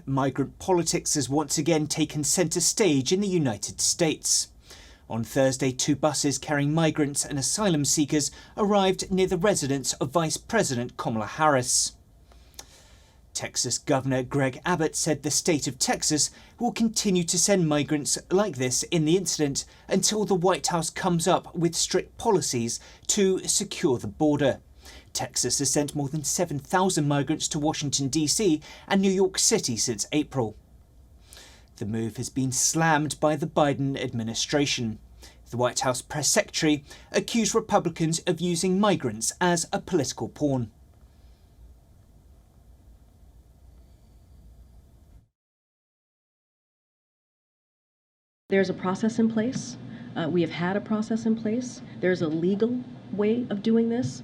Migrant politics has once again taken centre stage in the United States. On Thursday, 2 buses carrying migrants and asylum seekers arrived near the residence of Vice President Kamala Harris. Texas Governor Greg Abbott said the state of Texas will continue to send migrants like this in the incident until the White House comes up with strict policies to secure the border. Texas has sent more than 7,000 migrants to Washington, D.C. and New York City since April. The move has been slammed by the Biden administration. The White House press secretary accused Republicans of using migrants as a political pawn. There's a process in place. We have had a process in place. There's a legal way of doing this.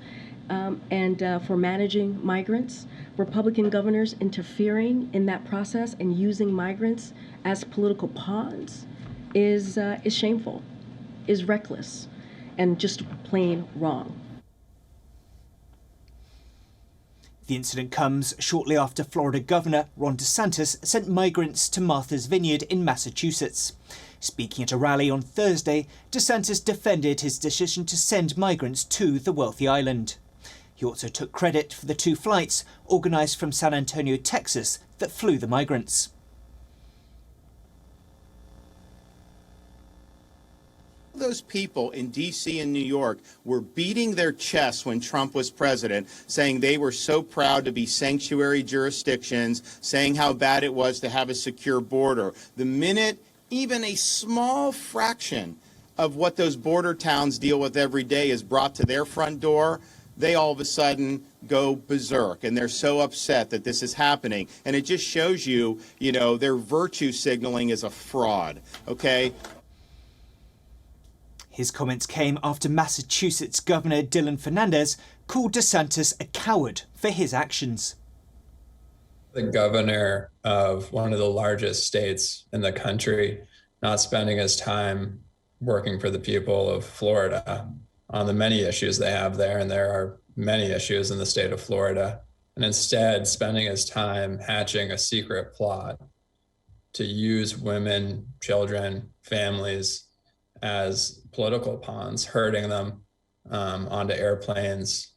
For managing migrants, Republican governors interfering in that process and using migrants as political pawns is shameful, is reckless, and just plain wrong. The incident comes shortly after Florida Governor Ron DeSantis sent migrants to Martha's Vineyard in Massachusetts. Speaking at a rally on Thursday, DeSantis defended his decision to send migrants to the wealthy island. He also took credit for the 2 flights organised from San Antonio, Texas, that flew the migrants. Those people in D.C. and New York were beating their chests when Trump was president, saying they were so proud to be sanctuary jurisdictions, saying how bad it was to have a secure border. The minute even a small fraction of what those border towns deal with every day is brought to their front door, they all of a sudden go berserk, and they're so upset that this is happening. And it just shows you, their virtue signaling is a fraud, okay? His comments came after Massachusetts Governor Dylan Fernandez called DeSantis a coward for his actions. The governor of one of the largest states in the country not spending his time working for the people of Florida on the many issues they have there, and there are many issues in the state of Florida, and instead spending his time hatching a secret plot to use women, children, families as political pawns, herding them onto airplanes.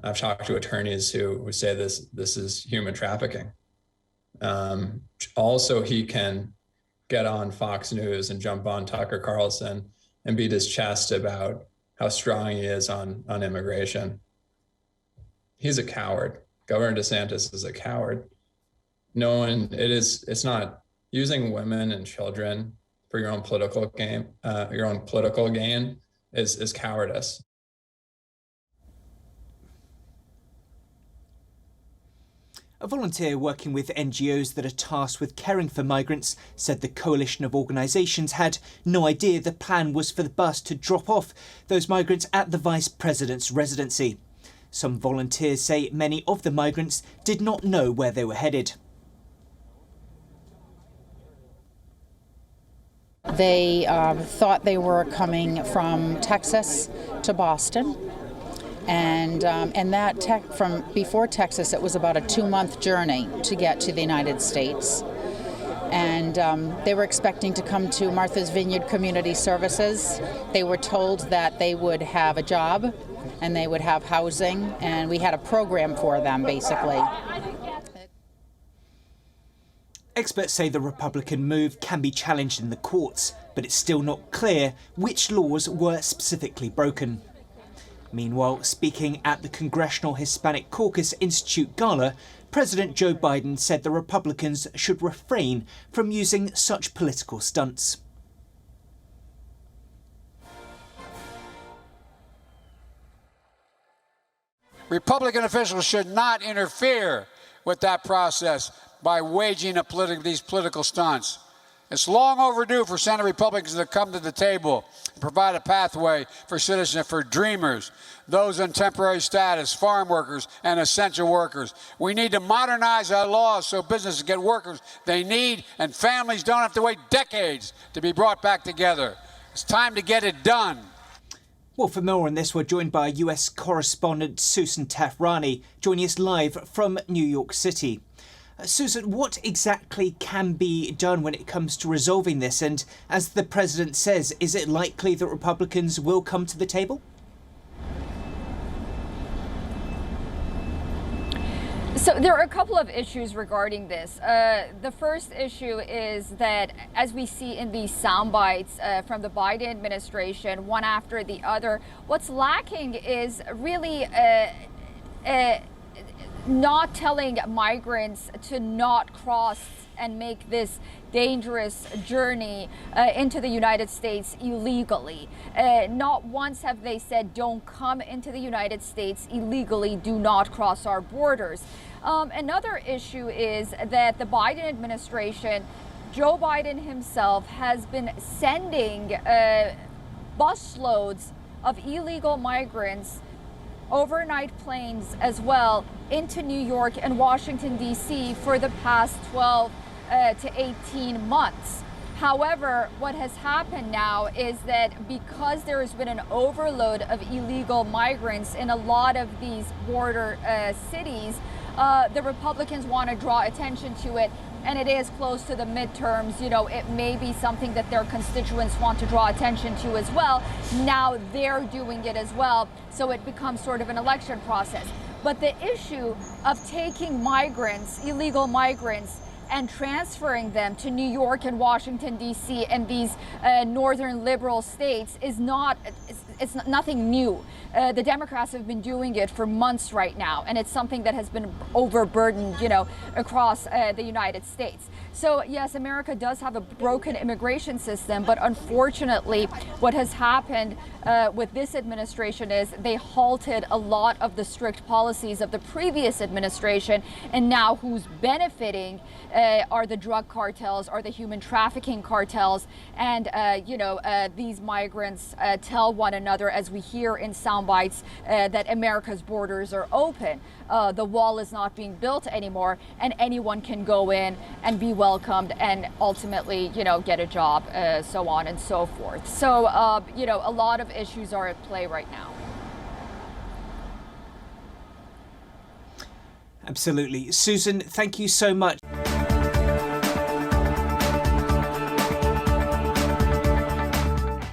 I've talked to attorneys who say this is human trafficking. Also, he can get on Fox News and jump on Tucker Carlson and beat his chest about how strong he is on immigration. He's a coward. Governor DeSantis is a coward. It's not using women and children for your own political gain. Is cowardice. A volunteer working with NGOs that are tasked with caring for migrants said the coalition of organisations had no idea the plan was for the bus to drop off those migrants at the Vice President's residency. Some volunteers say many of the migrants did not know where they were headed. They thought they were coming from Texas to Boston. And that from before Texas, it was about a 2-month journey to get to the United States. And they were expecting to come to Martha's Vineyard Community Services. They were told that they would have a job and they would have housing, and we had a program for them, basically. Experts say the Republican move can be challenged in the courts, but it's still not clear which laws were specifically broken. Meanwhile, speaking at the Congressional Hispanic Caucus Institute Gala, President Joe Biden said the Republicans should refrain from using such political stunts. Republican officials should not interfere with that process by waging these political stunts. It's long overdue for Senate Republicans to come to the table and provide a pathway for citizenship for dreamers, those on temporary status, farm workers, and essential workers. We need to modernize our laws so businesses get workers they need and families don't have to wait decades to be brought back together. It's time to get it done. Well, for more on this, we're joined by US correspondent Susan Tehrani, joining us live from New York City. Susan, what exactly can be done when it comes to resolving this? And as the president says, is it likely that Republicans will come to the table? So there are a couple of issues regarding this. The first issue is that, as we see in these sound bites from the Biden administration, one after the other, what's lacking is really not telling migrants to not cross and make this dangerous journey into the United States illegally. Not once have they said, don't come into the United States illegally, do not cross our borders. Another issue is that the Biden administration, Joe Biden himself, has been sending busloads of illegal migrants, overnight planes as well, into New York and Washington, D.C. for the past 12 to 18 months. However, what has happened now is that because there has been an overload of illegal migrants in a lot of these border cities, the Republicans want to draw attention to it, and it is close to the midterms. You know, it may be something that their constituents want to draw attention to as well. Now they're doing it as well, so it becomes sort of an election process. But the issue of taking migrants, illegal migrants, and transferring them to New York and Washington, D.C. and these northern liberal states is it's nothing new. The Democrats have been doing it for months right now, and it's something that has been overburdened, you know, across the United States. So yes, America does have a broken immigration system, but unfortunately what has happened with this administration is they halted a lot of the strict policies of the previous administration, and now who's benefiting are the drug cartels, are the human trafficking cartels, and these migrants tell one another, as we hear in sound bites, that America's borders are open. The wall is not being built anymore, and anyone can go in and be welcomed and ultimately, you know, get a job, so on and so forth. So, a lot of issues are at play right now. Absolutely. Susan, thank you so much.